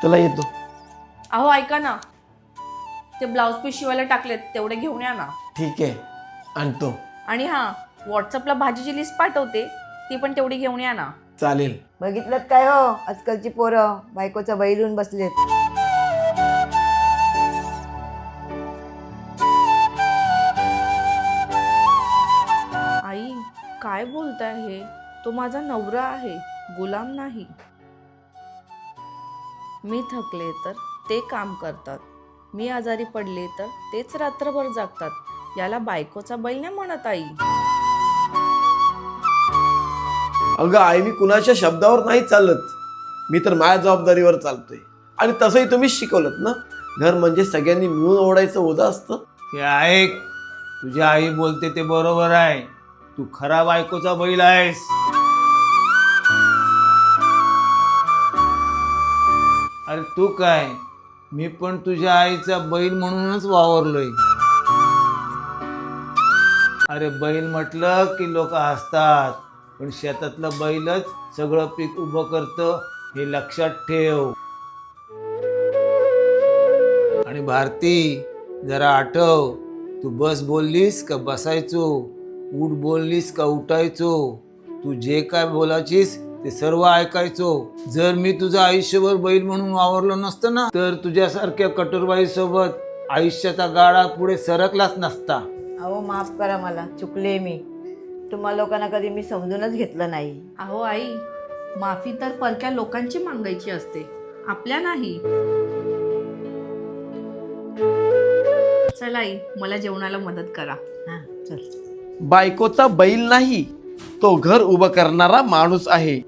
चला येतो. अहो ऐका ना, ते ब्लाऊज पीस शिवायला टाकलेत तेवढे घेऊन या ना. ठीक आहे, आणतो. आणि हां, व्हॉट्सअपला भाजीची लिस्ट पाठवते, ती पण तेवढी घेऊन या ना. चालेल. बघितलं काय हो, आजकालची पोरं बायकोचा बैल होऊन बसलेत. आई काय बोलताय हे? तो माझा नवरा आहे, गुलाम नाही. मी थकले तर ते काम करतात, मी आजारी पडले तर तेच रात्रभर जागतात. याला बायकोचा बैल नाही म्हणत आई. अगं आई, मी कुणाच्या शब्दावर नाही चालत. मी तर माझ्या जबाबदारीवर चालतोय. आणि तसंही तुम्हीच शिकवलत ना, घर म्हणजे सगळ्यांनी मिळून ओढायचं ओझं असतं. हे ऐक, तुझी आई बोलते ते बरोबर आहे. तू खरा बायकोचा बैल आहेस. अरे तू काय, मी पण तुझ्या आईचा बैल म्हणूनच वावरलोय. अरे बैल म्हटलं की लोक हसतात, पण शेतातलं बैलच सगळं पीक उभं करतं, हे लक्षात ठेव. आणि भारती, जरा आठव, तू बस बोललीस का बसायचो, उठ बोललीस का उठायचो, तू जे काय बोलायचीस ते सर्व ऐकायचो. जर मी तुझं आयुष्यभर बैल म्हणून वावरलो नसतं ना, तर तुझ्यासारख्या कठोरबाई सोबत आयुष्याचा गाडा पुढे सरकलाच नसता. अहो माफ करा, मला चुकले मी. तुम्हा लोकांना कधी मी समजूनच घेतलं नाही. अहो आई, माफी तर परक्या लोकांची मागायची असते, आपल्या नाही. चला आई, मला जेवणाला मदत करा. हां चल. बायकोचा बैल नाही, तो घर उभं करणारा माणूस आहे.